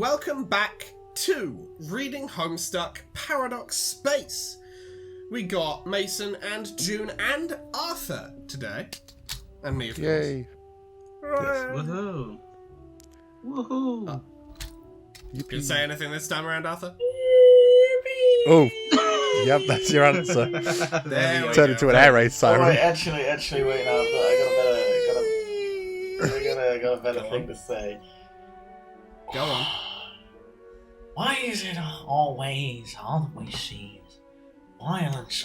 welcome back to Reading Homestuck Paradox Space. We got Mason and June and Arthur today. And me, of course. Yay. Hooray. Woohoo! Woohoo! You can say anything this time around, Arthur? Oh, yep, that's your answer. There we Turn go. into an air raid siren. Oh, wait, actually, wait, no, I got a better thing to say. Go on. Why is it always all that we see is violence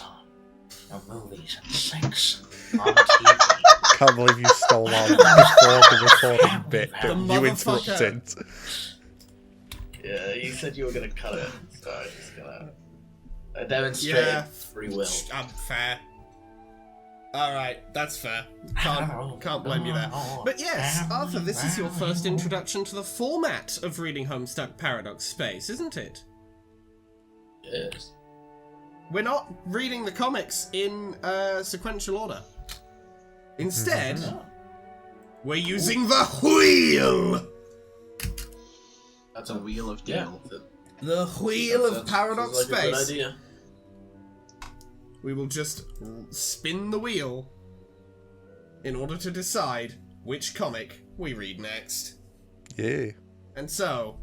on movies and sex on TV? Can't believe you stole on before the recording bit, The but you motherfucker. interrupted. Yeah, you said you were gonna cut it, so I'm just gonna demonstrate free will. Fair. Alright, that's fair. Can't blame you there. But yes, Arthur, this is your first introduction to the format of Reading Homestuck Paradox Space, isn't it? Yes. We're not reading the comics in sequential order. Instead, we're using the wheel! That's a wheel of deal. The wheel of Paradox Sounds like a good Space. idea. We will just spin the wheel in order to decide which comic we read next. Yeah. And so,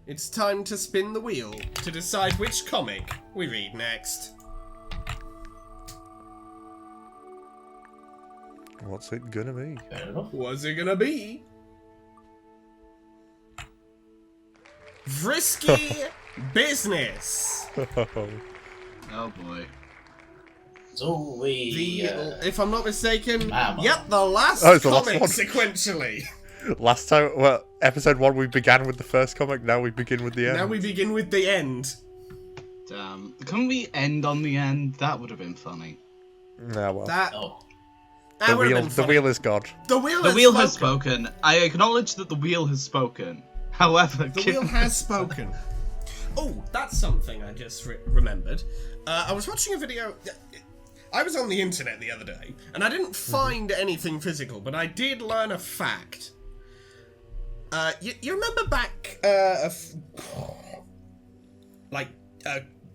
it's time to spin the wheel to decide which comic we read next. What's it gonna be? Fair enough. What's it gonna be? Frisky Business. Oh boy. So we. If I'm not mistaken, Mama. yep, the last Oh, it's the last comic one. sequentially. Last time, well, episode 1 we began with the first comic, now we begin with the end. Now we begin with the end. Damn. Couldn't we end on the end? That would have been funny. Nah, well. That Oh. that would have been The funny. wheel is God. The wheel. The wheel has spoken. I acknowledge that the wheel has spoken. However, The wheel has spoken. Oh, that's something I just remembered. I was watching a video. I was on the internet the other day, and I didn't find anything physical, but I did learn a fact. You remember back,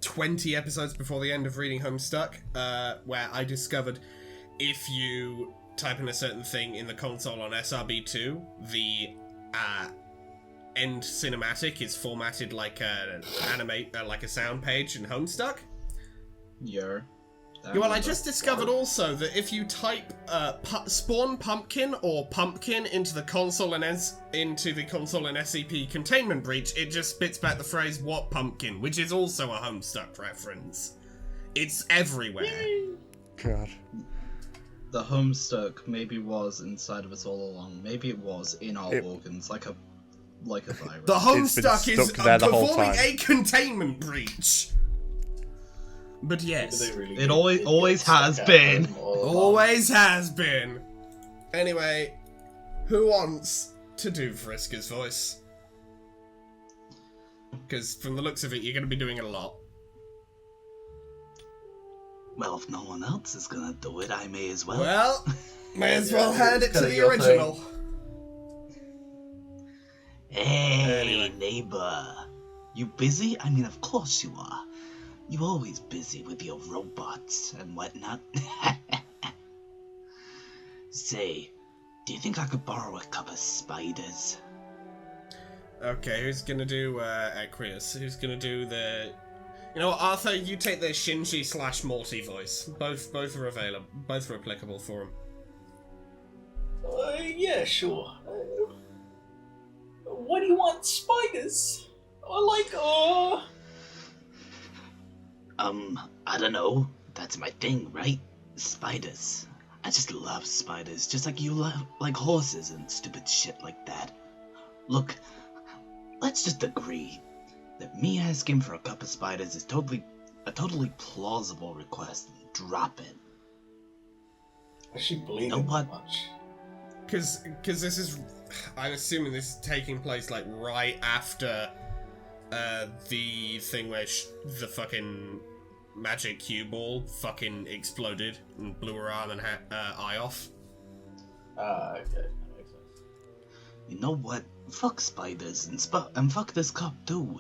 20 episodes before the end of Reading Homestuck, where I discovered if you type in a certain thing in the console on SRB2, the end cinematic is formatted like an like a sound page in Homestuck. Yeah. Yeah, well, I just discovered also that if you type spawn pumpkin or pumpkin into the console and SCP containment breach, it just spits back the phrase "what pumpkin," which is also a Homestuck reference. It's everywhere. God. The Homestuck maybe was inside of us all along. Maybe it was in our organs, like a virus. The Homestuck is stuck there the whole performing time. a containment breach. But yes, It always has been. always has been. Anyway, who wants to do Vriska's voice? Because from the looks of it, you're going to be doing it a lot. Well, if no one else is gonna do it, I may as well. Well, may as well hand it to kinda the your original. Hey, Anyway. neighbor. You busy? I mean, of course you are. You always busy with your robots and whatnot. Say, do you think I could borrow a couple of spiders? Okay, who's going to do Aquarius? Who's going to do the... You know what, Arthur, you take the Shinji/Morty voice. Both are available. Both are applicable for him. Yeah, sure. What do you want, spiders? I don't know. That's my thing, right? Spiders. I just love spiders, just like you like horses and stupid shit like that. Look, let's just agree that me asking for a cup of spiders is a totally plausible request. Drop it. Is she bleeding know what? much? Because this is... I'm assuming this is taking place, like, right after the thing where the fucking magic cue ball fucking exploded and blew her arm and eye off. Okay, that makes sense. You know what? Fuck spiders and fuck this cop too.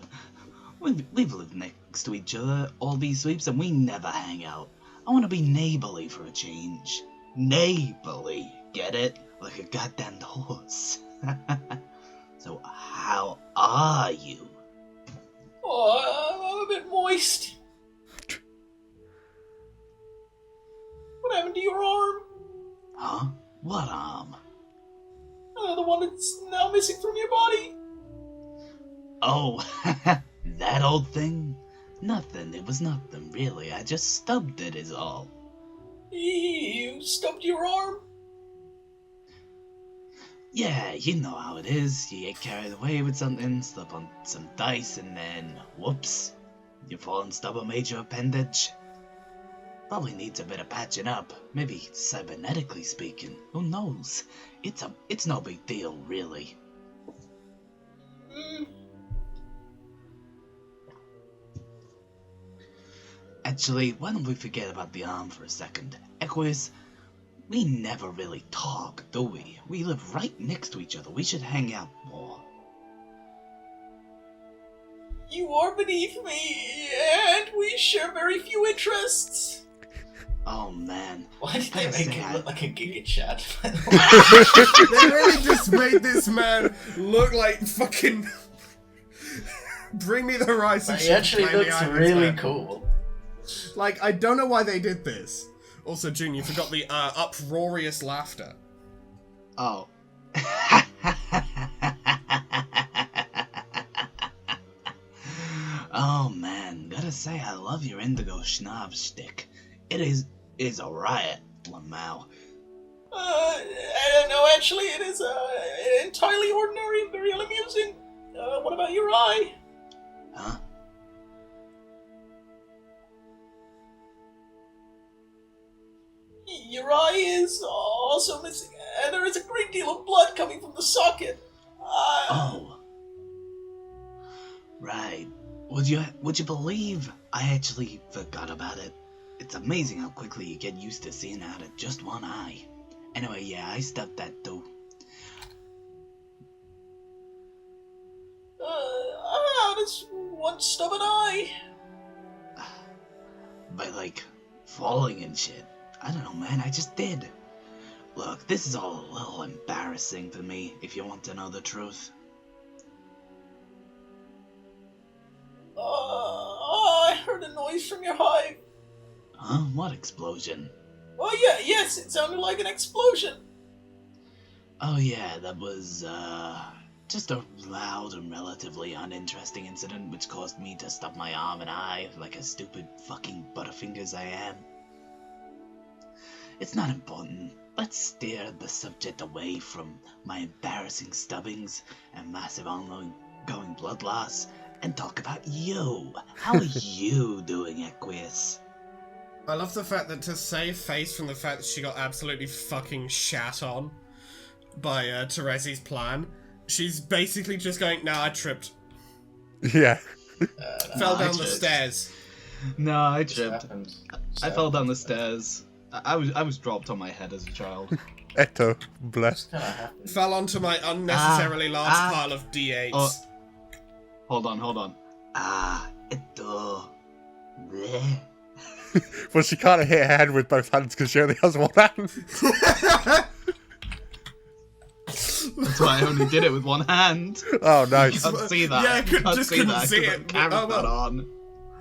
We've lived next to each other all these sweeps and we never hang out. I want to be neighborly for a change. Neighborly, get it? Like a goddamn horse. So how are you? Oh, I'm a bit moist. What happened to your arm? Huh? What arm? The one that's now missing from your body. Oh, that old thing? Nothing, it was nothing really. I just stubbed it is all. You stubbed your arm? Yeah, you know how it is. You get carried away with something, slip on some dice, and then, whoops, you fall and stub a major appendage. Probably needs a bit of patching up, maybe cybernetically speaking. Who knows? It's no big deal, really. Actually, why don't we forget about the arm for a second? Equus, we never really talk, do we? We live right next to each other. We should hang out more. You are beneath me, and we share very few interests. Oh man. Why did they make it look like a Giga Chat? They really just made this man look like fucking. Bring me the horizon. He actually looks really cool. Like, I don't know why they did this. Also, June, you forgot the uproarious laughter. Oh. Oh man, gotta say I love your indigo schnob stick. It is a riot, Lamau. No, actually, it is entirely ordinary and very unamusing. What about your eye? Huh? Your eye is also missing, and there is a great deal of blood coming from the socket. Oh. Right. Would you believe I actually forgot about it? It's amazing how quickly you get used to seeing out of just one eye. Anyway, yeah, I stubbed that too. How does one stub an eye? By like falling and shit. I don't know, man, I just did. Look, this is all a little embarrassing for me, if you want to know the truth. I heard a noise from your hive. Huh? What explosion? Oh yeah, yes, it sounded like an explosion. Oh yeah, that was, just a loud and relatively uninteresting incident which caused me to stub my arm and eye like a stupid fucking butterfingers I am. It's not important. Let's steer the subject away from my embarrassing stubbings and massive ongoing blood loss and talk about you. How are you doing, Equus? I love the fact that to save face from the fact that she got absolutely fucking shat on by Terezi's plan, she's basically just going, nah, I tripped. Yeah. Fell down the stairs. No, I tripped. I fell down the Just stairs. I was dropped on my head as a child. Eto, bless. kinda happened. Fell onto my unnecessarily large pile of D8s. Oh. Hold on. Eto. Bleh. Well, she can't hit her head with both hands because she only has one hand. That's why I only did it with one hand. Oh, nice. You can't see that. Yeah, I Can't just see couldn't that see 'cause I it. carried Oh, that well. on.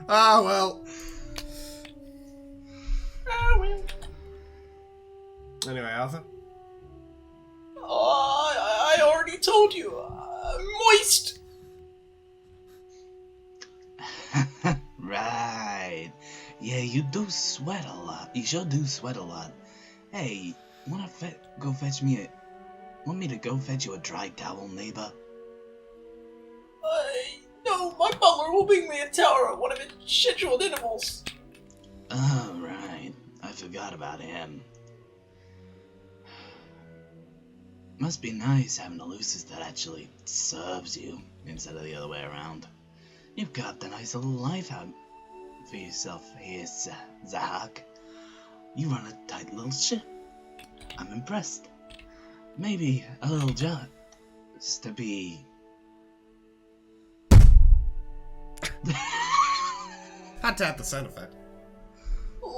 Ah, well. Ah, well. Anyway, Arthur. Oh, I already told you. Moist. Right. Yeah, you do sweat a lot. You sure do sweat a lot. Hey, want me to go fetch you a dry towel, neighbor? No, my butler will bring me a towel at one of its scheduled intervals. Oh, right. I forgot about him. Must be nice having a Lucis that actually serves you instead of the other way around. You've got a nice little life out for yourself here, Zahak. You run a tight little ship. I'm impressed. Maybe a little is to be... Had to have the sound effect.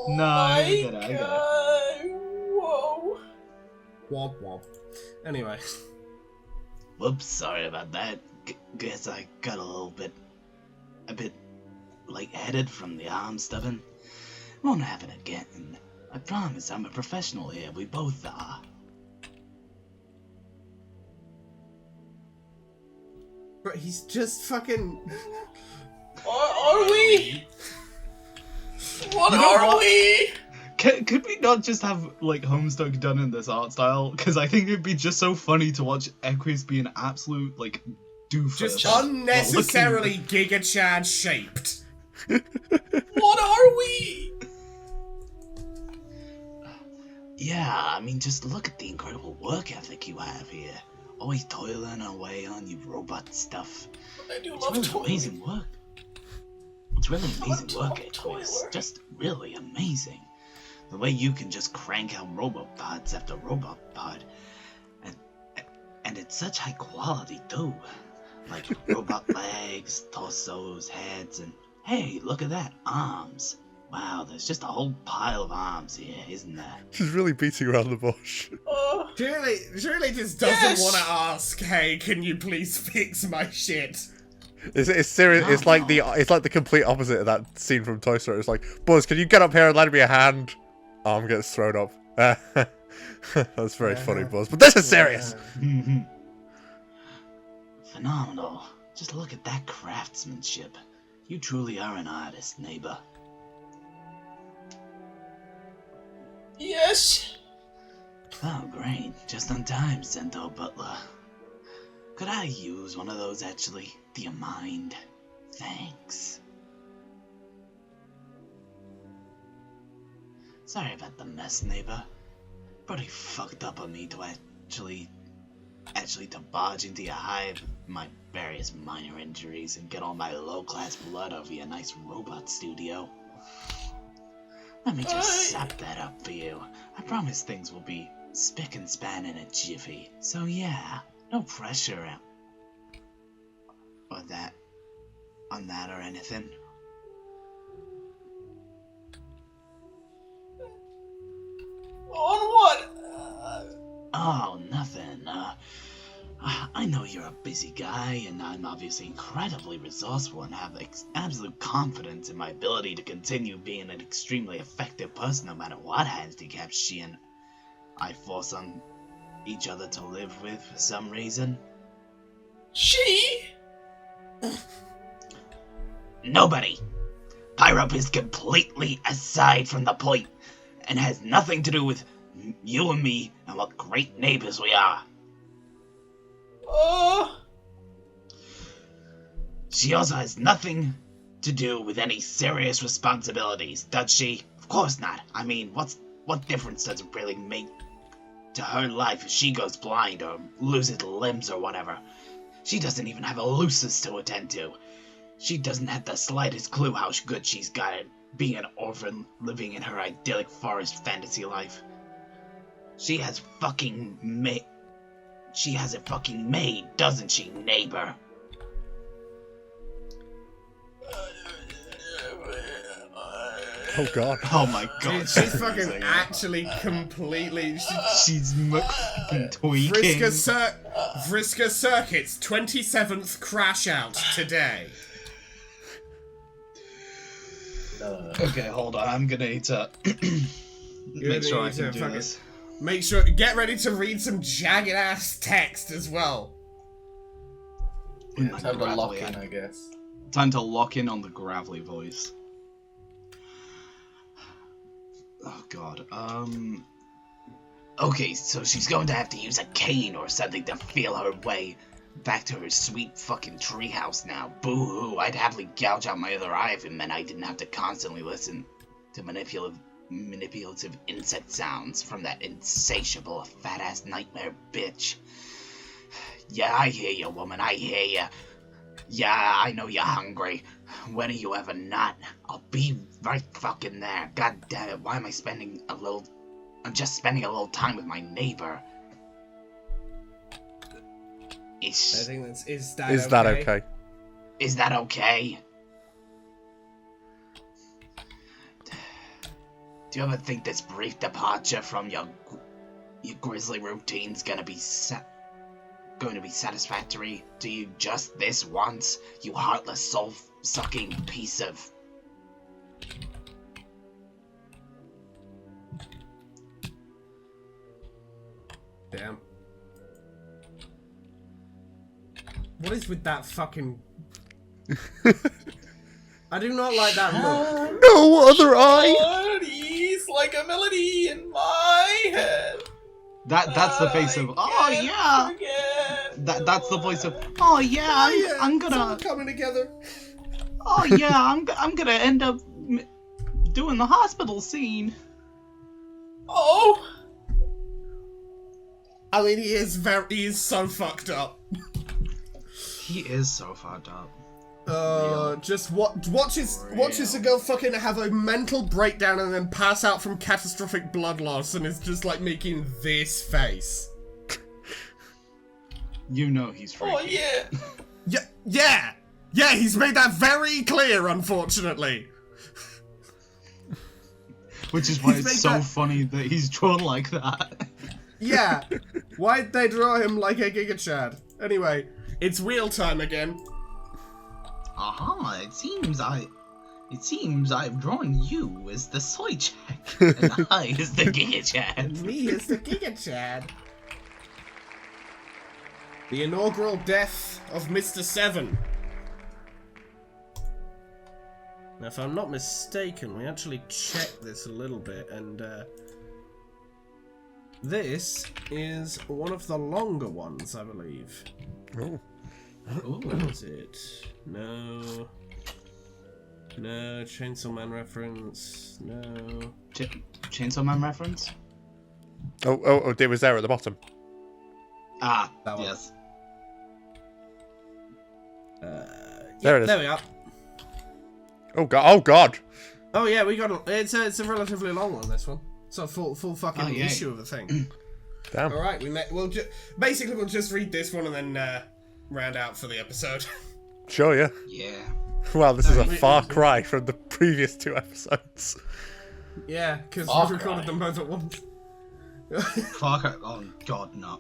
No, I get it. Whoa. Womp womp. Anyway. Whoops, sorry about that. Guess I got a bit lightheaded from the arm stubbing. Won't happen again. I promise I'm a professional here. We both are. But he's just fucking... Are we? What You know are what? we? Could we not just have, like, Homestuck done in this art style? Because I think it'd be just so funny to watch Equus be an absolute, like, doofus. Just while unnecessarily Giga Chad shaped. What are we? Yeah, I mean, just look at the incredible work ethic you have here. Always toiling away on your robot stuff. I do It's love really toiling. amazing work. It's really amazing love work, Equus. toiler. Just really amazing. The way you can just crank out robot parts after robot part. And it's such high quality, too. Like robot legs, torsos, heads, and hey, look at that, arms. Wow, there's just a whole pile of arms here, isn't there? She's really beating around the bush. Surely just doesn't Yes! want to ask, hey, can you please fix my shit? It's serious. No, It's like no. the complete opposite of that scene from Toy Story. It's like, Buzz, can you get up here and lend me a hand? Arm gets thrown up. That's very funny, Buzz. But this is serious. Phenomenal. Just look at that craftsmanship. You truly are an artist, neighbor. Yes. Oh, great. Just on time, Centaur Butler. Could I use one of those, actually? Do you mind? Thanks. Sorry about the mess, neighbor. Pretty fucked up of me to actually to barge into your hive with my various minor injuries and get all my low-class blood over your nice robot studio. Let me just sap that up for you. I promise things will be spick and span in a jiffy. So yeah, no pressure on that or anything. On what? Oh, nothing. I know you're a busy guy, and I'm obviously incredibly resourceful and have absolute confidence in my ability to continue being an extremely effective person no matter what handicaps she and I force on each other to live with for some reason. She? Nobody! Pyrup is completely aside from the point and has nothing to do with you and me and what great neighbors we are. She also has nothing to do with any serious responsibilities, does she? Of course not. I mean, what difference does it really make to her life if she goes blind or loses limbs or whatever? She doesn't even have a lucis to attend to. She doesn't have the slightest clue how good she's got at being an orphan living in her idyllic forest fantasy life. She has fucking She has it fucking made, doesn't she, neighbor? Oh god. Oh my god. Dude, she's fucking actually completely... She's fucking tweaking. Vriska Circuit's 27th crash out today. Okay, hold on. I'm gonna need to make sure I can do this. Make sure, get ready to read some jagged ass text as well. Yeah, time to lock in, I guess. Time to lock in on the gravelly voice. Oh god, okay, so she's going to have to use a cane or something to feel her way back to her sweet fucking treehouse now. Boo-hoo, I'd happily gouge out my other eye if it meant I didn't have to constantly listen to manipulative insect sounds from that insatiable fat-ass nightmare bitch. Yeah, I hear you, woman, I hear you. Yeah, I know you're hungry. When are you ever not? I'll be right fucking there. God damn it, why am I spending a little... I'm just spending a little time with my neighbor. I think that's... Is that okay? Is that okay? Do you ever think this brief departure from your grisly routine's gonna be satisfactory to you just this once, you heartless, soul-sucking piece of... Damn. What is with that fucking... I do not like that look. No other eye! Melodies like a melody in my head. That's the face of, oh yeah! That's the voice of, oh yeah, I'm It's all gonna... coming together. Oh yeah, I'm gonna end up doing the hospital scene. Oh! I mean, he is so fucked up. He is so fucked up. Just watches a girl fucking have a mental breakdown and then pass out from catastrophic blood loss and is just like making this face. You know he's freaky. Oh yeah! Yeah, he's made that very clear, unfortunately. Which is why He's it's made so that- funny that he's drawn like that. Yeah. Why'd they draw him like a Giga Chad? Anyway, it's wheel time again. Aha, it seems I've drawn you as the soy check, and I as the Giga Chad. Me is the Giga Chad. The inaugural death of Mr. Seven. Now, if I'm not mistaken, we actually checked this a little bit, and this is one of the longer ones, I believe. Oh. What is it? No. No, Chainsaw Man reference. No. Chainsaw Man reference? Oh, it was there at the bottom. Ah, That one. yes. There it is. There we are. Oh god! Oh yeah, we got it's a relatively long one. This one, it's a full fucking Oh, yeah. issue of a thing. Damn. All right, we'll just read this one and then round out for the episode. Sure, yeah. Yeah. Well, this is a we- far cry from the previous 2 episodes. Yeah, because Oh, we recorded right. them both at once. Fuck. Oh god, no.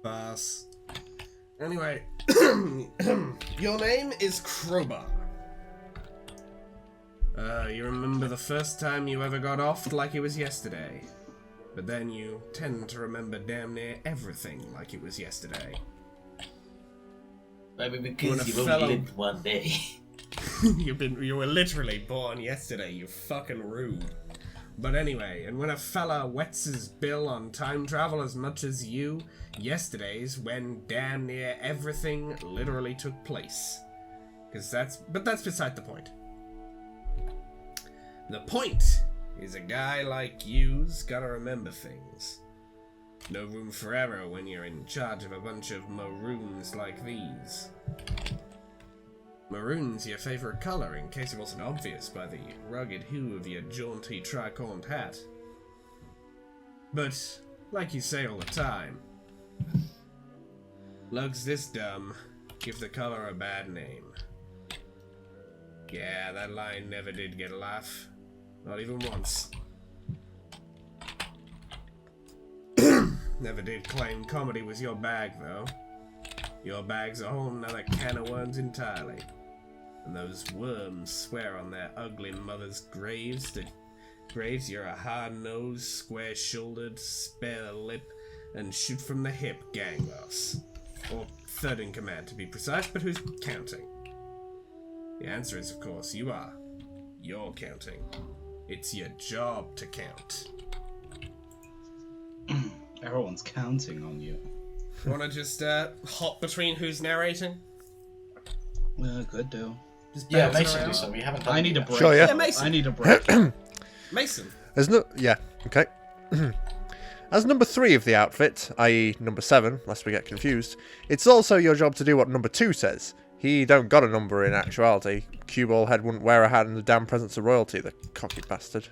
Pass. Anyway, your name is Crowbar. You remember the first time you ever got offed like it was yesterday. But then you tend to remember damn near everything like it was yesterday. Maybe When a because you've fellow- only lived one day. You were literally born yesterday, you fucking rude. But anyway, and when a fella wets his bill on time travel as much as you, yesterday's when damn near everything literally took place. But that's beside the point. The point is a guy like you's gotta remember things. No room for error when you're in charge of a bunch of maroons like these. Maroon's your favorite color, in case it wasn't obvious by the rugged hue of your jaunty tricorned hat. But, like you say all the time, lugs this dumb, give the color a bad name. Yeah, that line never did get a laugh. Not even once. Never did claim comedy was your bag, though. Your bag's a whole nother can of worms entirely. And those worms swear on their ugly mother's graves that you're a hard-nosed, square-shouldered, spare-lip, and shoot from the hip gang boss. Or third in command, to be precise, but who's counting? The answer is, of course, you are. You're counting. It's your job to count. Everyone's counting on you. Wanna just hop between who's narrating? Could do. Just Yeah, bouncing basically, around? so we haven't done I it need a yet. break. Sure, yeah. Yeah, Mason. I need a break. Mason. Yeah, okay. As number 3 of the outfit, i.e. number 7, lest we get confused, it's also your job to do what number 2 says. He don't got a number in actuality. Cueball head wouldn't wear a hat in the damn presence of royalty, the cocky bastard.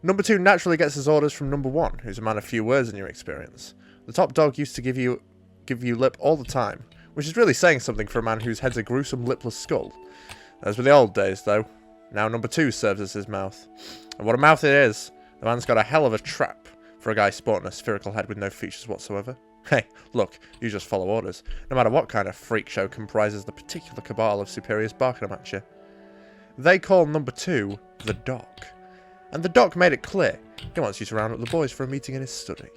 Number 2 naturally gets his orders from number 1, who's a man of few words in your experience. The top dog used to give you lip all the time, which is really saying something for a man whose head's a gruesome lipless skull. As with the old days, though, now number 2 serves as his mouth. And what a mouth it is! The man's got a hell of a trap for a guy sporting a spherical head with no features whatsoever. Hey, look, you just follow orders, no matter what kind of freak show comprises the particular cabal of superiors barking them at you. They call number 2 the Doc. And the Doc made it clear he wants you to round up the boys for a meeting in his study.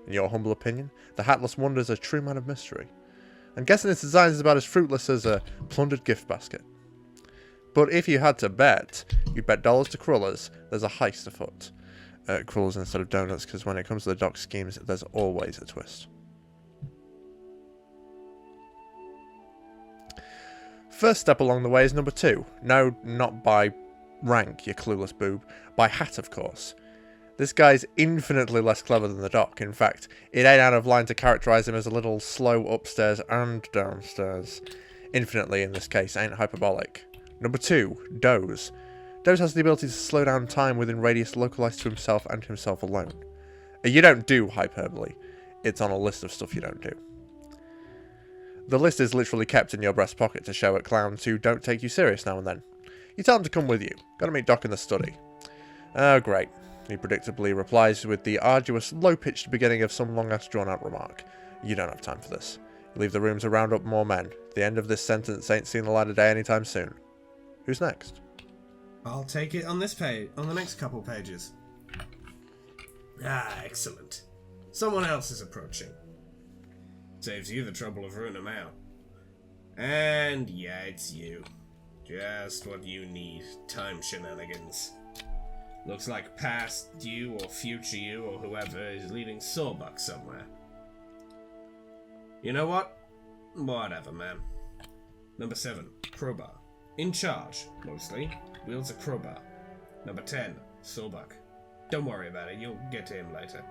In your humble opinion, the Hatless Wonder's a true man of mystery. I'm guessing his design is about as fruitless as a plundered gift basket. But if you had to bet, you'd bet dollars to crullers there's a heist afoot. Crullers instead of donuts, because when it comes to the Doc's schemes, there's always a twist. First step along the way is number 2. No, not by rank, you clueless boob. By hat, of course. This guy's infinitely less clever than the Doc. In fact, it ain't out of line to characterise him as a little slow upstairs and downstairs. Infinitely, in this case, ain't hyperbolic. Number 2, Doze. Doze has the ability to slow down time within radius localised to himself and himself alone. You don't do hyperbole. It's on a list of stuff you don't do. The list is literally kept in your breast pocket to show at clowns who don't take you serious now and then. You tell them to come with you. Gotta meet Doc in the study. Oh, great. He predictably replies with the arduous, low-pitched beginning of some long-ass drawn-out remark. You don't have time for this. You leave the room to round up more men. The end of this sentence ain't seen the light of day anytime soon. Who's next? I'll take it on this page, on the next couple pages. Ah, excellent. Someone else is approaching. Saves you the trouble of rooting them out. And yeah, it's you. Just what you need. Time shenanigans. Looks like past you or future you or whoever is leading Sawbuck somewhere. You know what? Whatever, man. Number 7, Crowbar. In charge, mostly. Wields a crowbar. Number 10, Sawbuck. Don't worry about it, you'll get to him later.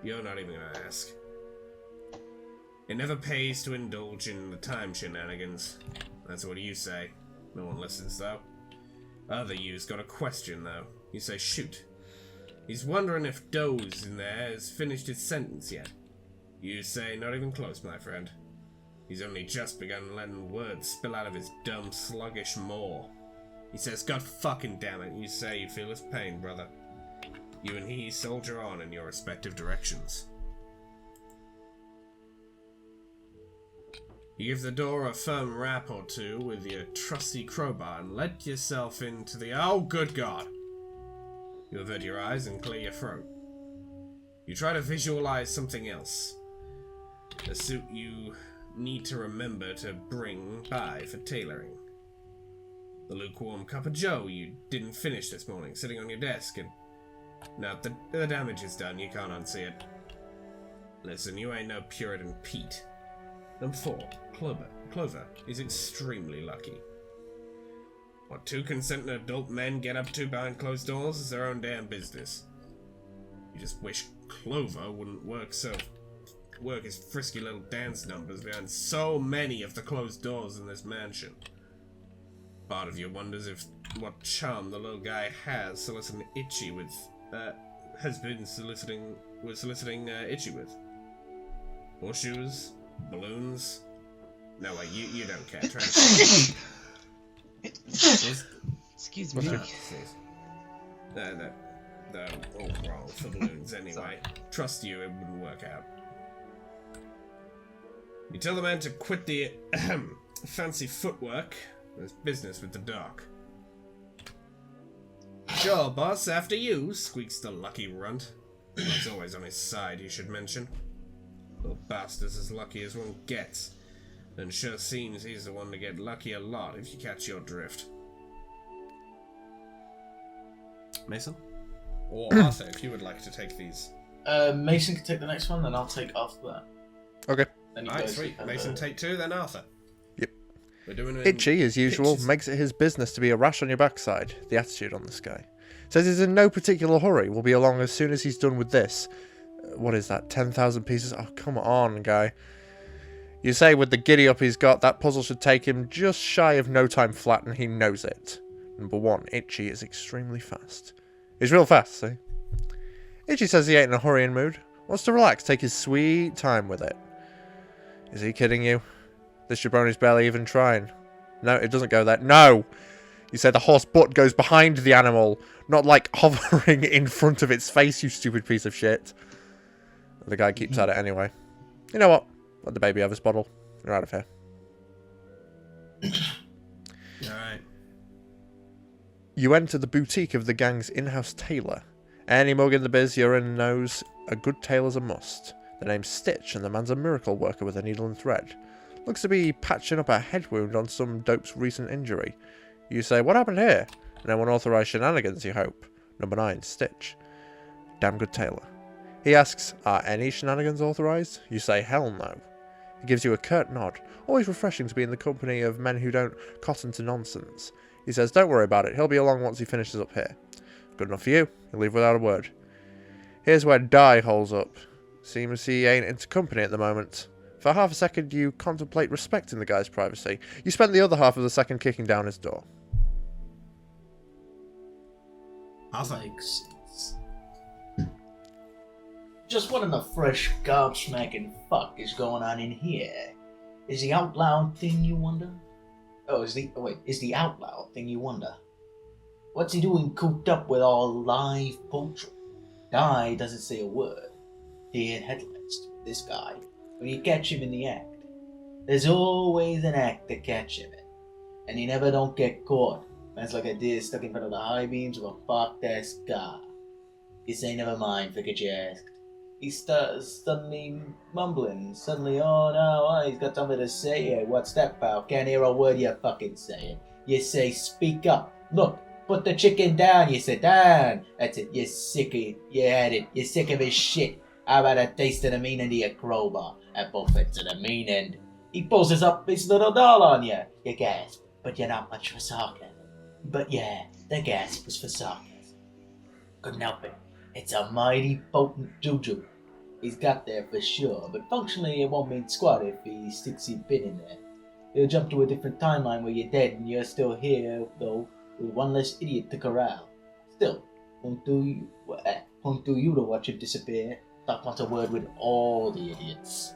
You're not even gonna ask. It never pays to indulge in the time shenanigans. That's what you say. No one listens, though. Other you's got a question, though. You say, shoot. He's wondering if Doze in there has finished his sentence yet. You say, not even close, my friend. He's only just begun letting words spill out of his dumb, sluggish maw. He says, God fucking damn it. You say you feel his pain, brother. You and he soldier on in your respective directions. You give the door a firm rap or two with your trusty crowbar and let yourself into the... Oh, good God! You avert your eyes and clear your throat. You try to visualize something else. A suit you need to remember to bring by for tailoring. The lukewarm cup of joe you didn't finish this morning sitting on your desk, and now the damage is done, you can't unsee it. Listen, you ain't no Puritan Pete. Number 4, Clover is extremely lucky. What 2 consenting adult men get up to behind closed doors is their own damn business. You just wish Clover wouldn't work his frisky little dance numbers behind so many of the closed doors in this mansion. Part of you wonders if what charm the little guy has soliciting Itchy with, was soliciting Itchy with. Horseshoes? Balloons? No, wait, you don't care. Try to... Excuse me. They're all wrong for balloons anyway. Trust you, it wouldn't work out. You tell the man to quit the fancy footwork. There's business with the Doc. Sure, boss, after you, squeaks the lucky runt. He's always on his side, you should mention. Little bastard's as lucky as one gets. And sure seems he's the one to get lucky a lot if you catch your drift. Mason? Or Arthur, if you would like to take these. Mason can take the next one, then I'll take after that. Okay. Alright, sweet. Mason take 2, then Arthur. Yep. We're doing it. Itchy, as usual, pitches. makes it his business to be a rash on your backside. The attitude on this guy. Says he's in no particular hurry. Will be along as soon as he's done with this. What is that? 10,000 pieces? Oh, come on, guy. You say with the giddy up he's got, that puzzle should take him just shy of no time flat, and he knows it. Number 1, Itchy is extremely fast. He's real fast, see? Itchy says he ain't in a hurrying mood. Wants to relax, take his sweet time with it. Is he kidding you? This jabroni's barely even trying. No, it doesn't go there. No! You say the horse butt goes behind the animal, not like hovering in front of its face, you stupid piece of shit. The guy keeps at it anyway. You know what? Let the baby have his bottle. You're out of here. Alright. You enter the boutique of the gang's in-house tailor. Any mug in the biz you're in knows a good tailor's a must. The name's Stitch, and the man's a miracle worker with a needle and thread. Looks to be patching up a head wound on some dope's recent injury. You say, what happened here? No unauthorized shenanigans, you hope. Number 9, Stitch. Damn good tailor. He asks, are any shenanigans authorized? You say, hell no. He gives you a curt nod. Always refreshing to be in the company of men who don't cotton to nonsense. He says, don't worry about it. He'll be along once he finishes up here. Good enough for you. He'll leave without a word. Here's where Die holds up. Seems he ain't into company at the moment. For half a second, you contemplate respecting the guy's privacy. You spend the other half of the second kicking down his door. Thanks. Just what in the fresh gobsmacking fuck is going on in here? Is the out loud thing you wonder? Is the out loud thing you wonder? What's he doing cooped up with all live poultry? Guy doesn't say a word. Deer in headlights, this guy. When you catch him in the act, there's always an act to catch him in. And he never don't get caught. Man's like a deer stuck in front of the high beams of a parked ass car. You say never mind, forget you asked. He starts suddenly mumbling. Suddenly, oh no, he's got something to say here. What's that, pal? Can't hear a word you're fucking saying. You say, speak up. Look, put the chicken down. You sit down. That's it. You're sick of it. You had it. You're sick of his shit. How about a taste of the mean end of your crowbar? At both ends of the mean end. He pulls his little doll on you. You gasp, but you're not much for sarcasm. But yeah, the gasp was for sarcasm. Couldn't help it. It's a mighty potent juju. He's got there for sure, but functionally it won't mean squat if he sticks his pin in there. He'll jump to a different timeline where you're dead and you're still here, though, with one less idiot to corral. Still, won't do you to watch him disappear. Doc wants a word with all the idiots.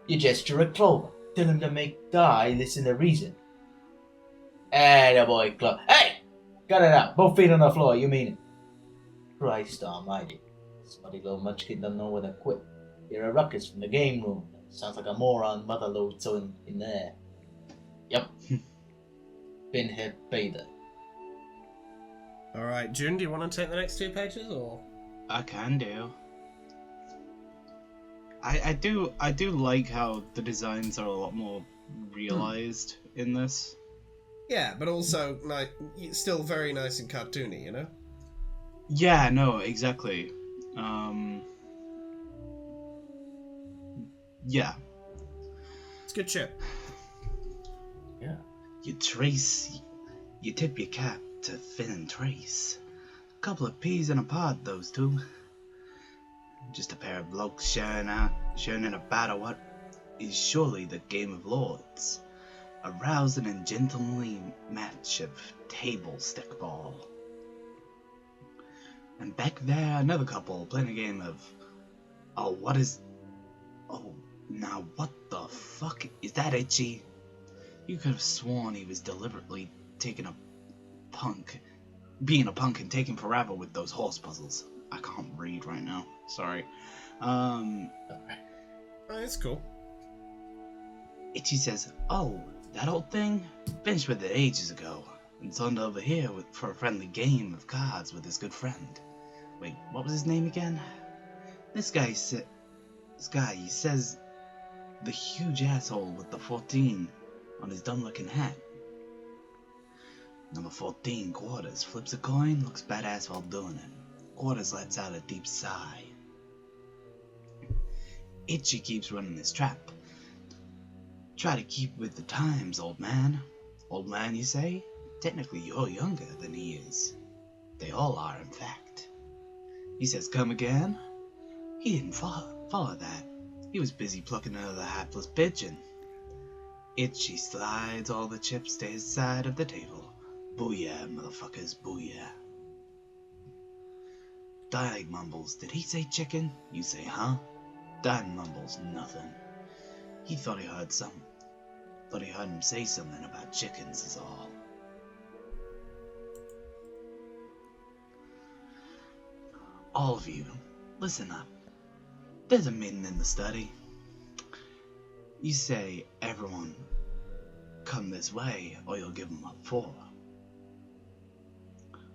You gesture at Clover. Tell him to make Die listen to reason. Attaboy, Clover. Hey! Cut it out. Both feet on the floor. You mean it. Christ almighty. Smutty little munchkin doesn't know when to quit. You're a ruckus from the game room. Sounds like a moron mother load so in there. Yep. Pinhead Bather. Alright, June, do you want to take the next 2 pages, or? I can do. I do like how the designs are a lot more realized in this. Yeah, but also still very nice and cartoony, you know? Yeah, no, exactly. Yeah. It's good shit. Yeah. You tip your cap to Finn and Trace. A couple of peas in a pod, those two. Just a pair of blokes sharing in a battle what is surely the game of lords. A rousing and gentlemanly match of table stickball. And back there, another couple playing a game of... now what the fuck? Is that Itchy? You could have sworn he was deliberately being a punk and taking forever with those horse puzzles. I can't read right now. Sorry. Oh, it's cool. Itchy says, oh, that old thing? Finished with it ages ago. And signed over here for a friendly game of cards with his good friend. Wait, what was his name again? This guy, he says the huge asshole with the 14 on his dumb-looking hat. Number 14, Quarters, flips a coin, looks badass while doing it. Quarters lets out a deep sigh. Itchy keeps running his trap. Try to keep with the times, old man. Old man, you say? Technically, you're younger than he is. They all are, in fact. He says, come again? He didn't follow that. He was busy plucking another hapless pigeon. Itchy slides all the chips to his side of the table. Booyah, motherfuckers, booyah. Diag mumbles, did he say chicken? You say, huh? Diag mumbles, nothing. He thought he heard something. Thought he heard him say something about chickens is all. All of you, listen up. There's a meeting in the study. You say, everyone, come this way, or you'll give them up for.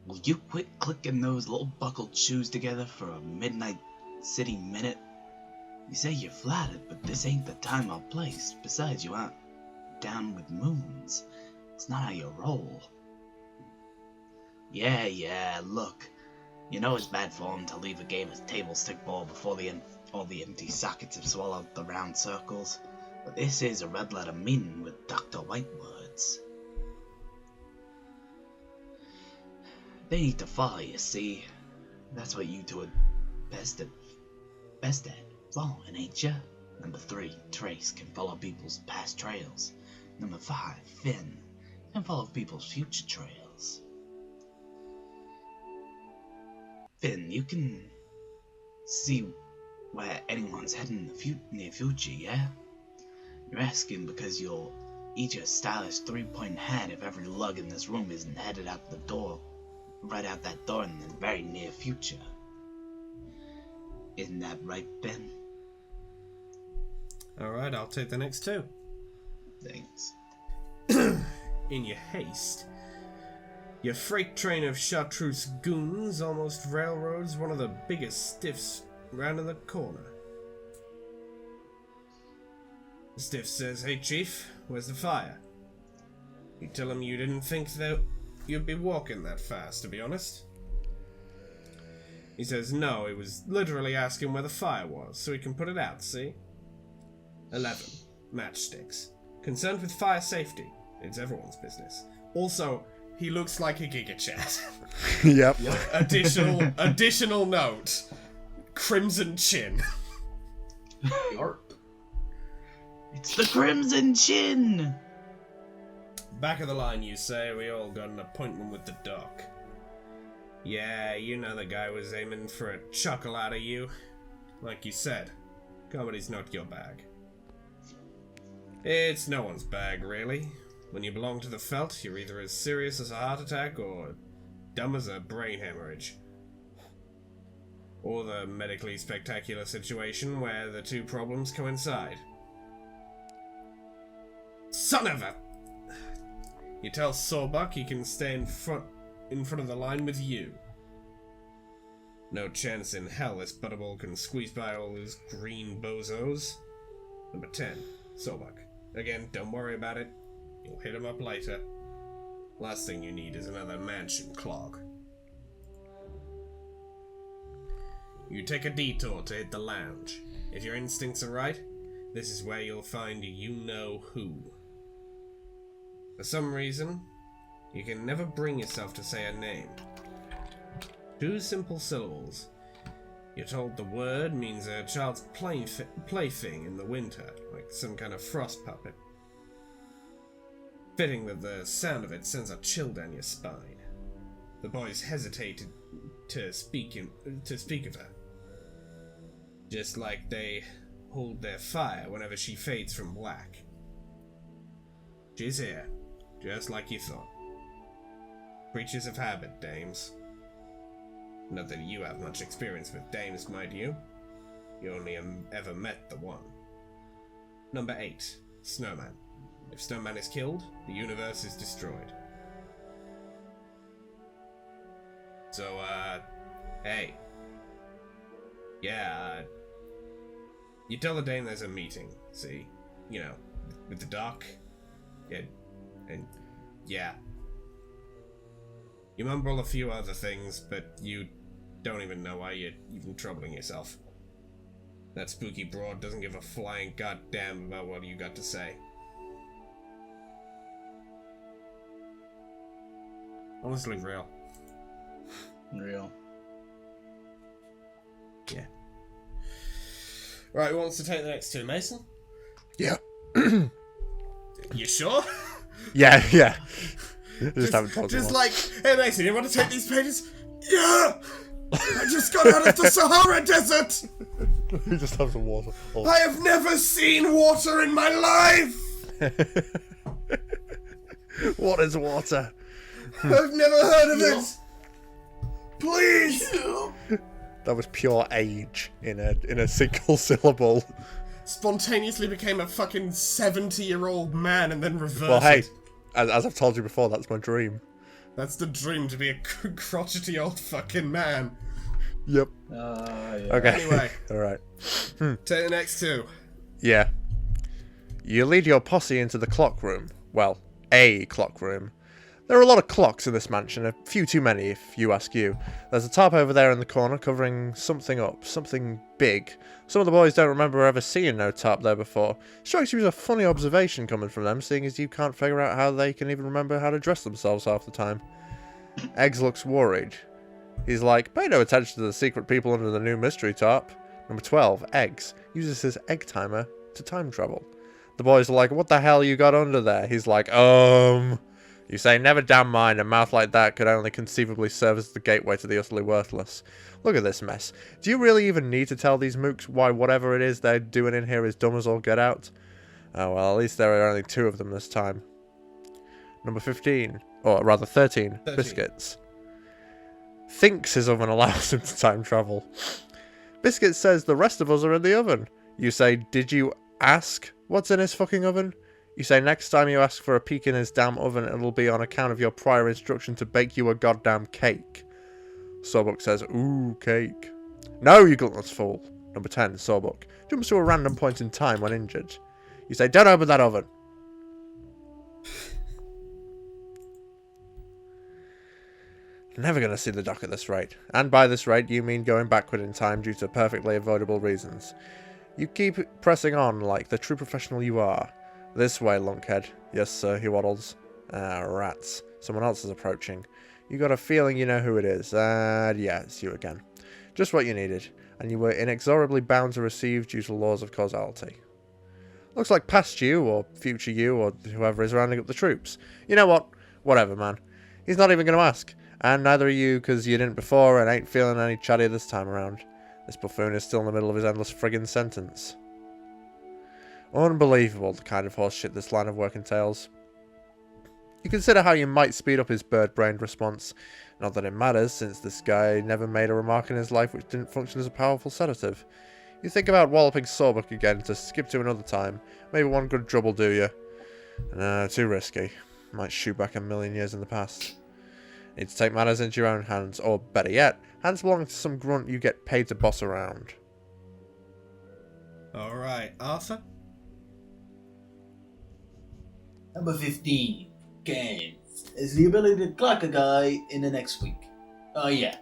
Will you quit clicking those little buckled shoes together for a midnight city minute? You say you're flattered, but this ain't the time or place. Besides, you aren't down with moons. It's not how you roll. Yeah, look. You know it's bad form to leave a game of table stickball before all the empty sockets have swallowed the round circles. But this is a red letter meeting with Dr. Whitewords. They need to follow, you see. That's what you two are best at. Following, ain't ya? Number 3, Trace can follow people's past trails. Number 5, Finn can follow people's future trails. Finn, you can see where anyone's heading in the near future, yeah? You're asking because you'll eat your stylish 3-point hat if every lug in this room isn't headed out the door, right out that door in the very near future. Isn't that right, Ben? Alright, I'll take the next 2. Thanks. In your haste, your freight train of chartreuse goons almost railroads one of the biggest stiffs round in the corner. The stiff says, "Hey Chief, where's the fire?" You tell him you didn't think that you'd be walking that fast, to be honest. He says no, he was literally asking where the fire was, so he can put it out, see? 11. Matchsticks. Concerned with fire safety. It's everyone's business. Also, he looks like a Giga Chat. Yep. Additional note. Crimson chin. Yarp. It's the Crimson Chin! Back of the line, you say. We all got an appointment with the doc. Yeah, you know the guy was aiming for a chuckle out of you. Like you said, comedy's not your bag. It's no one's bag, really. When you belong to the felt, you're either as serious as a heart attack or dumb as a brain hemorrhage. Or the medically spectacular situation where the two problems coincide. Son of a... You tell Sawbuck he can stay in front of the line with you. No chance in hell this butterball can squeeze by all those green bozos. Number 10, Sawbuck. Again, don't worry about it. You'll hit him up later. Last thing you need is another mansion clog. You take a detour to hit the lounge. If your instincts are right, this is where you'll find you-know-who. For some reason, you can never bring yourself to say a name. 2 simple syllables. You're told the word means a child's plaything in the winter, like some kind of frost puppet. Fitting that the sound of it sends a chill down your spine. The boys hesitated to speak of her. Just like they hold their fire whenever she fades from black. She's here, just like you thought. Creatures of habit, dames. Not that you have much experience with dames, mind you. You only ever met the one. Number 8, Snowman. If Snowman is killed, the universe is destroyed. So, hey. Yeah, you tell the dame there's a meeting, see? You know, with the doc. Yeah, and yeah. You mumble a few other things, but you don't even know why you're even troubling yourself. That spooky broad doesn't give a flying goddamn about what you got to say. Honestly, real. Real. Yeah. Right, who wants to take the next 2, Mason? Yeah. You sure? Yeah. Just haven't told Just anyone. like, hey Mason, you want to take these pages? Yeah! I just got out of the Sahara Desert! You just have some water. Oh. I have never seen water in my life! What is water? I've never heard of it! Please! That was pure age in a single syllable. Spontaneously became a fucking 70-year-old man and then reverted. Well, hey, as I've told you before, that's my dream. That's the dream, to be a crotchety old fucking man. Yep. Yeah. Okay. Anyway. Alright. Take the next two. Yeah. You lead your posse into the clock room. Well, a clock room. There are a lot of clocks in this mansion, a few too many if you ask you. There's a tarp over there in the corner covering something up, something big. Some of the boys don't remember ever seeing no tarp there before. Strikes you as a funny observation coming from them, seeing as you can't figure out how they can even remember how to dress themselves half the time. Eggs looks worried. He's like, pay no attention to the secret people under the new mystery tarp. Number 12, Eggs, uses his egg timer to time travel. The boys are like, what the hell you got under there? He's like, You say, never damn mind, a mouth like that could only conceivably serve as the gateway to the utterly worthless. Look at this mess. Do you really even need to tell these mooks why whatever it is they're doing in here is dumb as all get out? Oh well, at least there are only 2 of them this time. Number 15, or rather 13. Biscuits. Thinks his oven allows him to time travel. Biscuits says the rest of us are in the oven. You say, did you ask what's in his fucking oven? You say next time you ask for a peek in his damn oven, it'll be on account of your prior instruction to bake you a goddamn cake. Sawbuck says, ooh, cake. No, you gluttonous fool. Number 10, Sawbuck, jumps to a random point in time when injured. You say, don't open that oven. Never gonna see the dock at this rate. And by this rate, you mean going backward in time due to perfectly avoidable reasons. You keep pressing on like the true professional you are. This way, lunkhead. Yes, sir, he waddles. Ah, rats. Someone else is approaching. You got a feeling you know who it is. Yeah, it's you again. Just what you needed. And you were inexorably bound to receive due to laws of causality. Looks like past you, or future you, or whoever is rounding up the troops. You know what? Whatever, man. He's not even going to ask. And neither are you, because you didn't before and ain't feeling any chatty this time around. This buffoon is still in the middle of his endless friggin' sentence. Unbelievable, the kind of horseshit this line of work entails. You consider how you might speed up his bird-brained response. Not that it matters, since this guy never made a remark in his life which didn't function as a powerful sedative. You think about walloping Sawbuck again to skip to another time. Maybe one good drub will do you. No, too risky. Might shoot back a million years in the past. Need to take matters into your own hands, or better yet, hands belonging to some grunt you get paid to boss around. Alright, Arthur? Number 15, Gaines, has the ability to clock a guy in the next week. Oh yeah.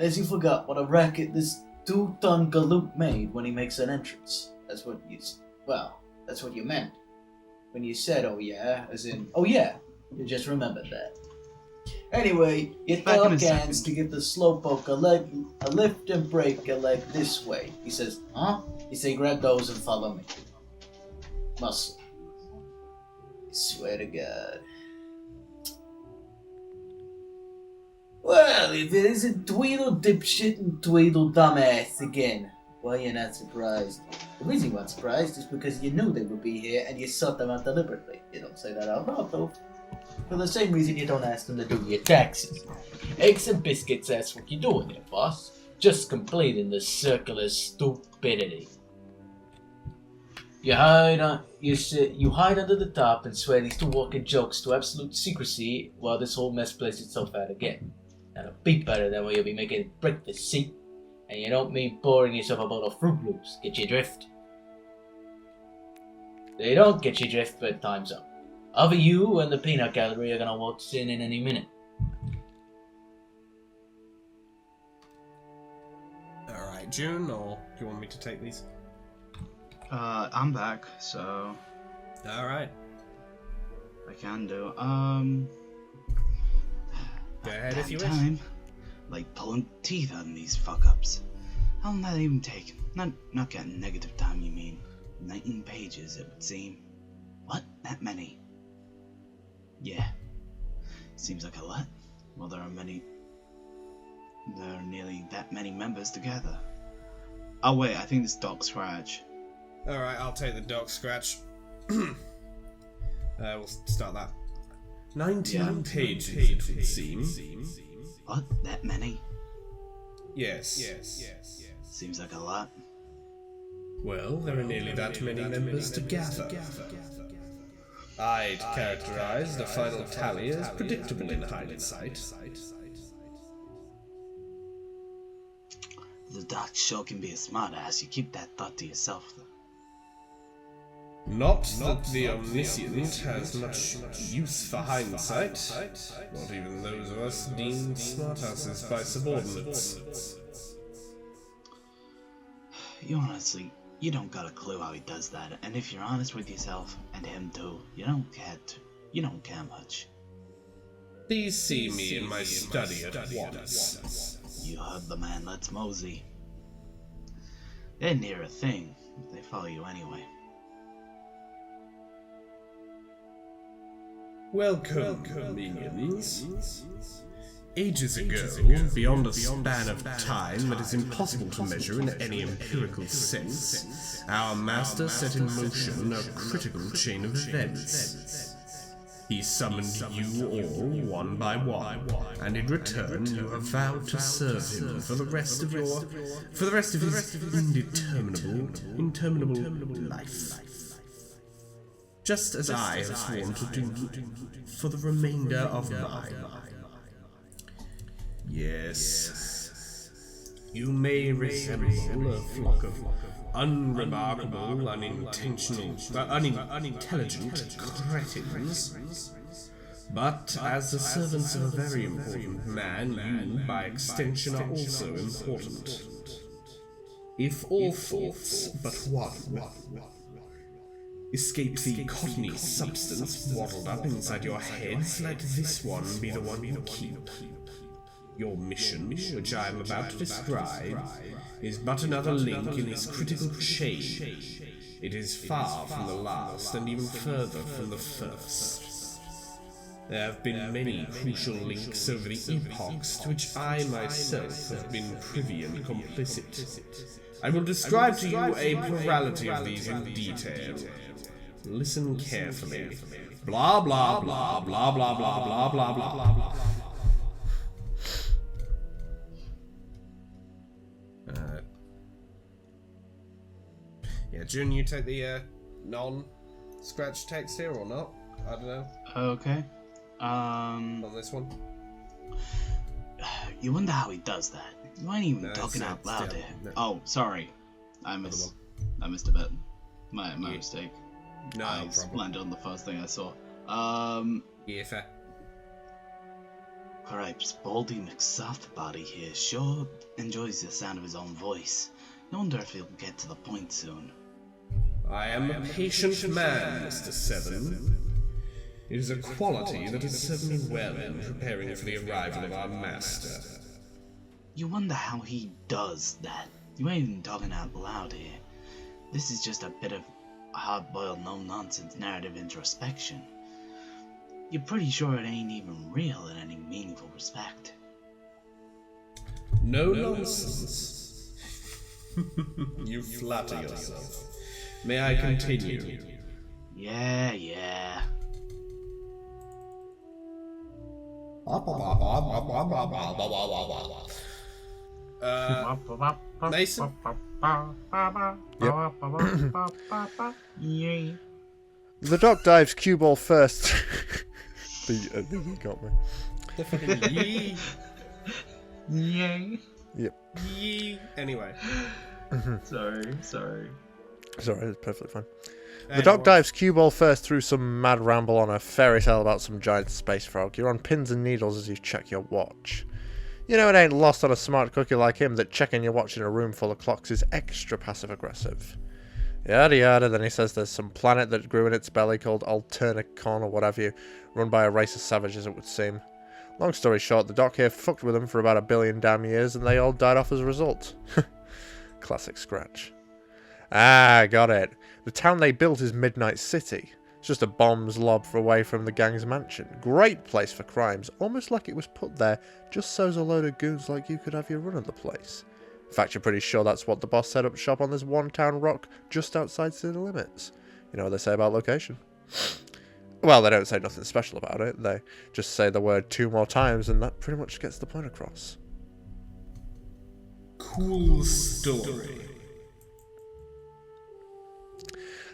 As you forgot what a racket this 2-ton galoot made when he makes an entrance. That's what you meant. When you said, oh yeah, as in, oh yeah, you just remembered that. Anyway, you tell Gaines to give the slowpoke a lift and break a leg this way. He says, huh? You say, grab those and follow me. Muscle. I swear to God. Well, if it isn't Tweedle dipshit and Tweedle dumbass again, why you're not surprised. The reason you're not surprised is because you knew they would be here and you sought them out deliberately. You don't say that out loud, though. For the same reason you don't ask them to do your taxes. Eggs and biscuits, that's what you're doing here, boss. Just completing the circular stupidity. You hide under the top and swear these 2 walking jokes to absolute secrecy while this whole mess plays itself out again. That'll be better than when you'll be making breakfast, see? And you don't mean pouring yourself a bowl of Fruit Loops. Get your drift? They don't get your drift, but time's up. Either you and the peanut gallery are gonna waltz in any minute. Alright, June, or do you want me to take these? I'm back, so Alright. I can do. Go ahead if you wish. Time. Like pulling teeth out of these fuck-ups. How long did that even take? Not getting negative time, you mean? 19 pages, it would seem. What? That many? Yeah. Seems like a lot. Well, there are nearly that many members together. Oh wait, I think this Doc Scratch. Alright, I'll take the Doc Scratch. We'll start that. 19 pages, it would seem. What? That many? Yes. Seems like a lot. Well, there are nearly that many members to gather. I'd characterize the final tally as predictable in hindsight. The Doc sure can be a smartass. You keep that thought to yourself, though. Not that the omniscient has much use for hindsight. Not even those of us deemed smartasses by subordinates. You honestly, you don't got a clue how he does that. And if you're honest with yourself, and him too, you don't care much. Please see me in my study at once. You heard the man, let's mosey. They're near a thing. They follow you anyway. Welcome, minions. Ages ago, beyond a span of time that is impossible to measure in any empirical sense, our master set in motion a critical chain of events. He summoned you all one by one, and in return you have vowed to serve him for the rest of his interminable life. Just as I have sworn to do for the remainder of mine. Yes, you may resemble a flock of unremarkable, unintelligent cretins, but as the servants of a very important man, you, by extension, are also important. If all thoughts but one escape the cottony substance waddled up inside your heads, let this one be the one you keep. Your mission, which I am about to describe, is but another link in this critical chain. It is far from the last, and even further from the first. There have been many crucial links over the epochs to which I myself have been privy and complicit. I will describe to you a plurality of these in detail. Listen carefully. Blah blah blah blah blah blah blah blah blah blah. Yeah, June, you take the non-scratch text here or not? I don't know. Okay. On this one. You wonder how he does that. You ain't even talking out loud here. No. Oh, sorry. I missed a bit. My mistake. No I problem. landed on the first thing I saw. Yeah, fair. Cripes, Baldy McSoftbody here sure enjoys the sound of his own voice. I wonder if he'll get to the point soon. I am a patient man, Mr. Seven. It is a quality that has served me well in preparing for the arrival of our master. You wonder how he does that. You ain't even talking out loud here. This is just a bit of hard-boiled, no-nonsense narrative introspection. You're pretty sure it ain't even real in any meaningful respect. No nonsense. You flatter yourself. May I continue? Yeah. Mason? Yep. The Doc dives cue ball first. You got me. The fucking yee. Yay. Yep. Yee. Anyway. Sorry. It's alright, it's perfectly fine. The Doc dives cue ball first through some mad ramble on a fairy tale about some giant space frog. You're on pins and needles as you check your watch. You know it ain't lost on a smart cookie like him that checking your watch in a room full of clocks is extra passive-aggressive. Yada yada, then he says there's some planet that grew in its belly called Alternicon or whatever, run by a race of savages it would seem. Long story short, the Doc here fucked with them for about 1 billion damn years and they all died off as a result. Classic Scratch. Ah, got it. The town they built is Midnight City. It's just a bomb's lob away from the gang's mansion. Great place for crimes, almost like it was put there just so a load of goons like you could have your run of the place. In fact, you're pretty sure that's what the boss set up shop on this one-town rock just outside city limits. You know what they say about location? Well, they don't say nothing special about it. They just say the word 2 more times, and that pretty much gets the point across. Cool story.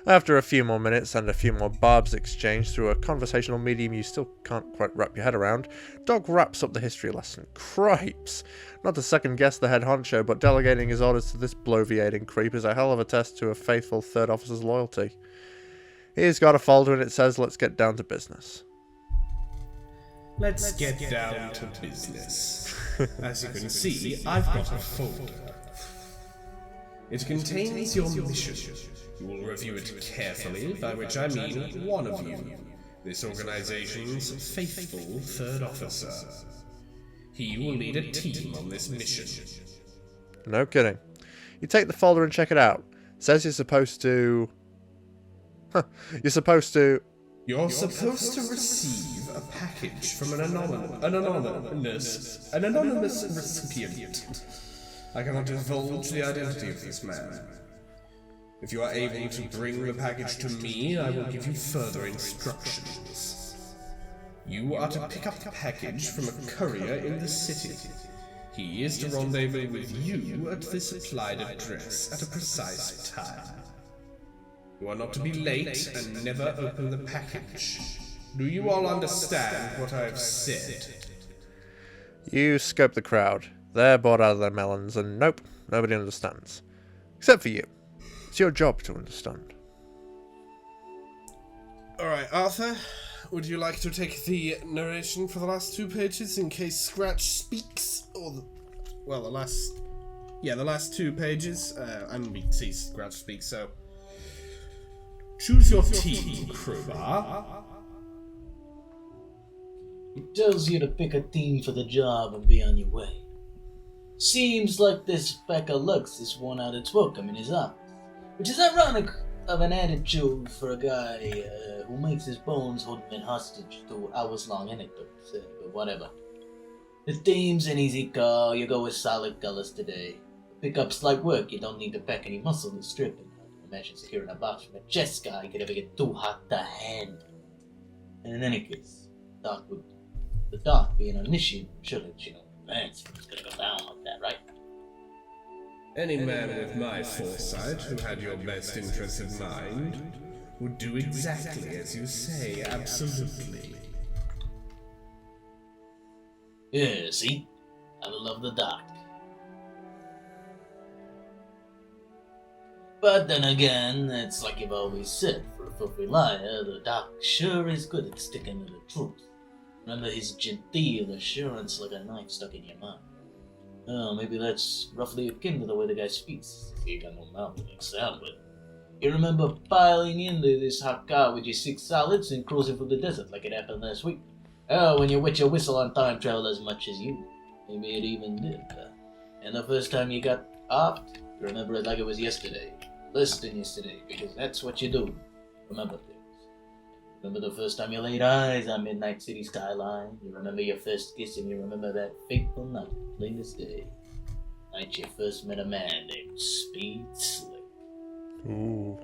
After a few more minutes and a few more barbs exchanged through a conversational medium you still can't quite wrap your head around, Dog wraps up the history lesson. Cripes! Not to second guess the head honcho, but delegating his orders to this bloviating creep is a hell of a test to a faithful third officer's loyalty. He's got a folder and it says, let's get down to business. Let's get down to business. As you can see, I've got a folder. It contains your mission. You will review it carefully, by which I mean one of you, this organization's faithful third officer. He will lead a team on this mission. No kidding. You take the folder and check it out. It says you're supposed to... You're supposed to receive a package from an anonymous recipient. I cannot divulge the identity of this man. If you are able to bring the package to me, I will give you further instructions. You are to pick up the package from a courier in the city. He is to rendezvous with you at the supplied address at a precise time. You are not to be late and never open the package. Do you all understand what I have said? You scope the crowd. They're bored out of their melons, and nope, nobody understands. Except for you. It's your job to understand. Alright, Arthur, would you like to take the narration for the last 2 pages in case Scratch speaks? Or the last 2 pages. And we see Scratch speak, so... Choose your team, Crowbar. It tells you to pick a team for the job and be on your way. Seems like this speck of Lux has worn out its welcome in his office, which is ironic of an attitude for a guy who makes his bones hold men hostage to hours-long anecdotes, but whatever. The team's an easy call, you go with solid colors today. Pickup's like work, you don't need to pack any muscle to strip it. Imagine securing a box from a chess guy could ever get too hot to handle. And in any case, the doc being omniscient should let you know in advance if it's gonna go down like that, right? Any man with my foresight who had your best interest in mind would do exactly as you say, absolutely. Yeah, see? I love the doc. But then again, it's like you've always said, for a filthy liar, the doc sure is good at sticking to the truth. Remember his genteel assurance like a knife stuck in your mouth. Oh, maybe that's roughly akin to the way the guy speaks. You got no mouth to make sound with. You remember piling into this hot car with your 6 solids and cruising through the desert like it happened last week? Oh, when you wet your whistle on time travel as much as you. Maybe it even did. And the first time you got off, you remember it like it was yesterday. Less than yesterday, because that's what you do. Remember things. Remember the first time you laid eyes on Midnight City skyline? You remember your first kiss and you remember that fateful night, plain as day. Night you first met a man named Speed Slick. Ooh.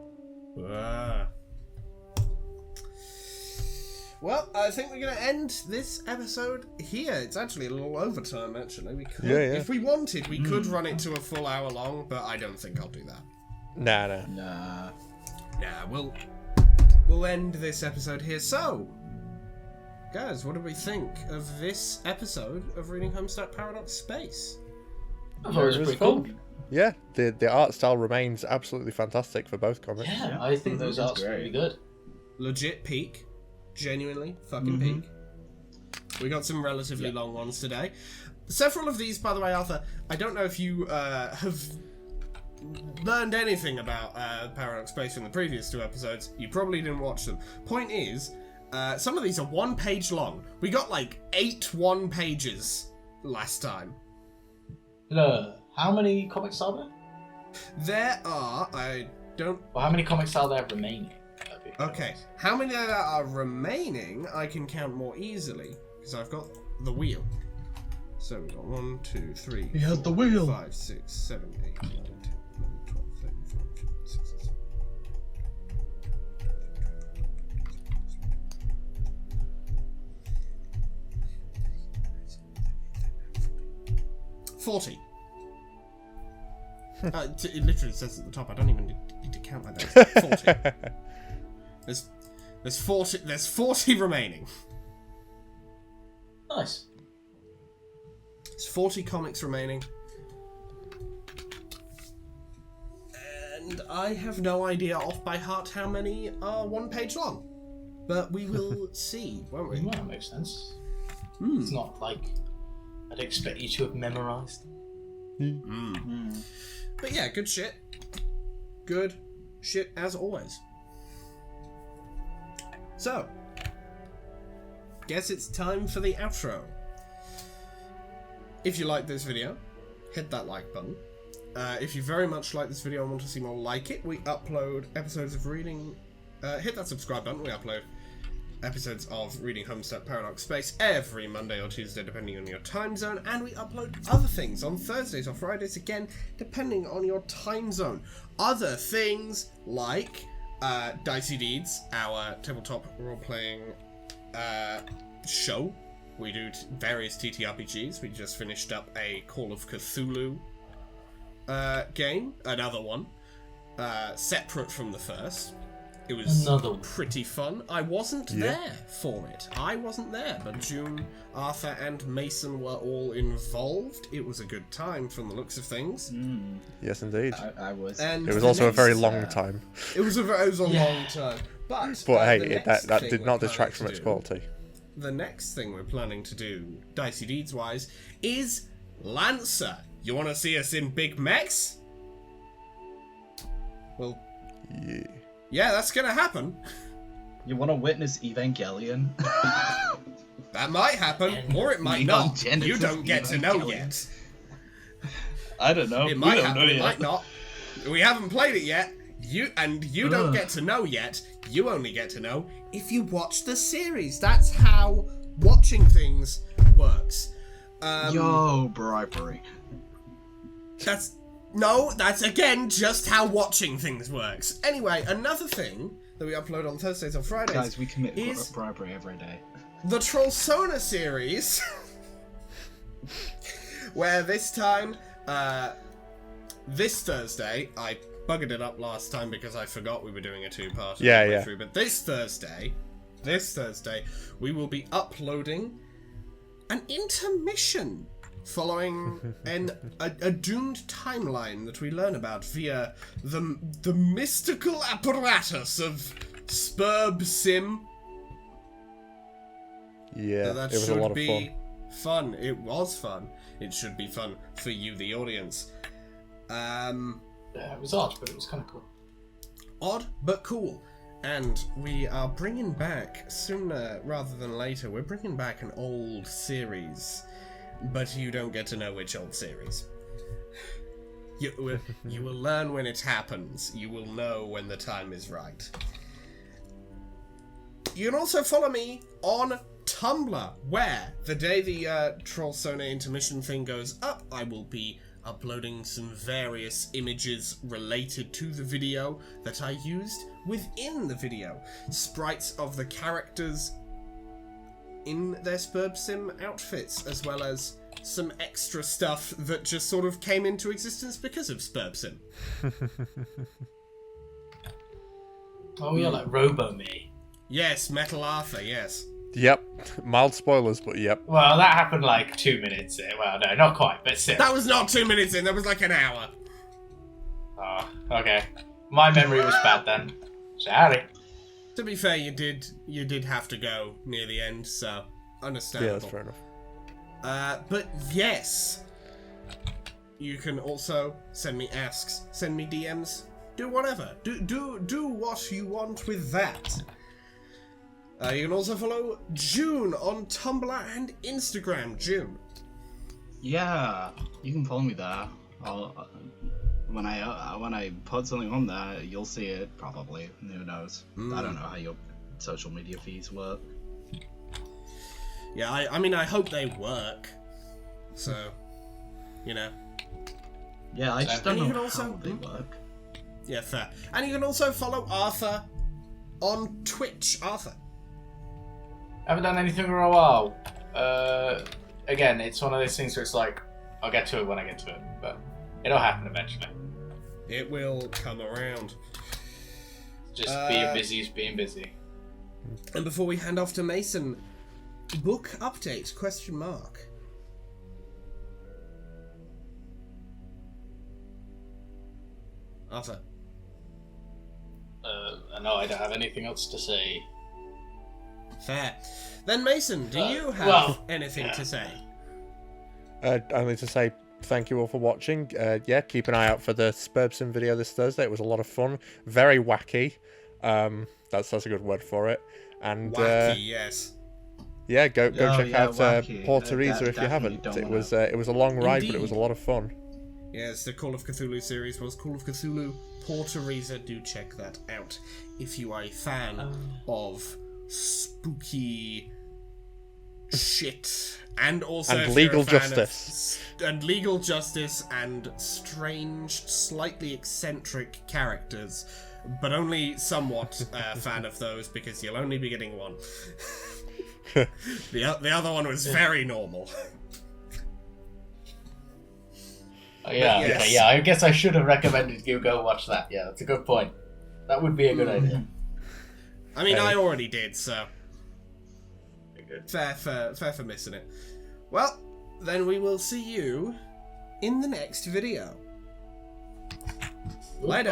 Well, I think we're going to end this episode here. It's actually a little overtime, actually. We could, Yeah. If we wanted, we could run it to a full hour long, but I don't think I'll do that. Nah. Yeah, we'll end this episode here. So, guys, what do we think of this episode of Reading Homestuck Paradox Space? I thought it was pretty cool. Yeah, the art style remains absolutely fantastic for both comics. Yeah, I think those arts are really good. Legit peak. Genuinely fucking peak. We got some relatively long ones today. Several of these, by the way, Arthur, I don't know if you have learned anything about Paradox Space from the previous 2 episodes. You probably didn't watch them. Point is, some of these are 1 page long. We got like 8 1-pages last time. How many comics are there? There are, Well, how many comics are there remaining? Okay, how many that are remaining I can count more easily, because I've got the wheel. So we've got 1, 2, 3, He had the wheel. 5, 6, 7, 8, 9, 10, 11, 12, 13, 14, 15, 16, 17. 40. It literally says at the top. I don't even need to count like that. 40. There's 40. There's 40 remaining. Nice. There's 40 comics remaining, and I have no idea off by heart how many are 1 page long. But we will see, won't we? Well, that makes sense. Mm. It's not like I'd expect you to have memorized. But yeah, good shit. Good shit as always. So, guess it's time for the outro. If you like this video, hit that like button. If you very much like this video and want to see more like it, we upload episodes of reading. Hit that subscribe button. We upload episodes of Reading Homestuck Paradox Space every Monday or Tuesday, depending on your time zone, and we upload other things on Thursdays or Fridays, again, depending on your time zone. Other things like Dicey Deeds, our tabletop role-playing show. We do various TTRPGs. We just finished up a Call of Cthulhu game, another one, separate from the first. It was pretty fun. I wasn't there for it. I wasn't there, but June, Arthur, and Mason were all involved. It was a good time from the looks of things. Yes, indeed. I was. And It was also a very long time. It was a long time. But hey, that did not detract from its quality. The next thing we're planning to do, Dicey Deeds wise, is Lancer. You want to see us in big mechs? Well, yeah, that's gonna happen. You want to witness Evangelion? That might happen, or it might not. You don't get to know yet. I don't know. It might happen, it might not. We haven't played it yet. You don't get to know yet. You only get to know if you watch the series. That's how watching things works. Yo, bribery. That's again just how watching things works. Anyway, another thing that we upload on Thursdays or Fridays. Guys, we commit is bribery every day. The Trollsona series, where this time, this Thursday, I buggered it up last time because I forgot we were doing a two-part. Yeah. But this Thursday, we will be uploading an intermission following a doomed timeline that we learn about via the mystical apparatus of Spurb Sim. Yeah, That it was a lot of fun. It was fun. It should be fun for you, the audience. Yeah, it was odd, but it was kind of cool. Odd, but cool. And we are bringing back, sooner rather than later, we're bringing back an old series. But you don't get to know which old series. You will learn when it happens. You will know when the time is right. You can also follow me on Tumblr, where the day the Trollsona intermission thing goes up, I will be uploading some various images related to the video that I used within the video. Sprites of the characters in their Spurb Sim outfits, as well as some extra stuff that just sort of came into existence because of Spurb Sim. Oh yeah, like Robo-Me. Yes, Metal Arthur, yes. Yep. Mild spoilers, but yep. Well, that happened like 2 minutes in. Well, no, not quite, but still. That was not 2 minutes in, that was like an hour. Oh, okay. My memory was bad then. Sorry. To be fair, you did have to go near the end, so understandable. Yeah, that's fair enough. But yes, you can also send me asks, send me DMs, do whatever. Do what you want with that. You can also follow June on Tumblr and Instagram. June. Yeah, you can follow me there. I'm when I put something on there, you'll see it probably. Who knows? I don't know how your social media feeds work. Yeah, I mean, I hope they work. So, you know. Yeah, I just don't And you know can also- how they work. Yeah, fair. And you can also follow Arthur on Twitch. Arthur. Haven't done anything for a while. Again, it's one of those things where it's like, I'll get to it when I get to it, but it'll happen eventually. It will come around. Just being busy is being busy. And before we hand off to Mason, book update, question mark. Arthur. No, I don't have anything else to say. Fair. Then Mason, do you have anything to say? Only to say thank you all for watching. Yeah, keep an eye out for the Spurbson video this Thursday. It was a lot of fun. Very wacky. That's a good word for it. And Wacky, yes. yeah, go check out wacky. Port Teresa if you Definitely haven't. don't It wanna- was a long ride, but Indeed. it was a lot of fun. Yes, the Call of Cthulhu series was Call of Cthulhu Port Teresa. Do check that out if you are a fan of spooky shit, and also And if you're legal a fan of justice. and legal justice and strange, slightly eccentric characters, but only somewhat a fan of those because you'll only be getting one. The other one was very normal. Yeah, Yes. okay, yeah, I guess I should have recommended you go watch that. Yeah, that's a good point. That would be a good idea. I mean, Hey. I already did, so fair for missing it. Well, then we will see you in the next video. Later.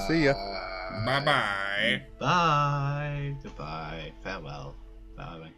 See ya. Bye bye. Bye. Goodbye. Farewell. Bye.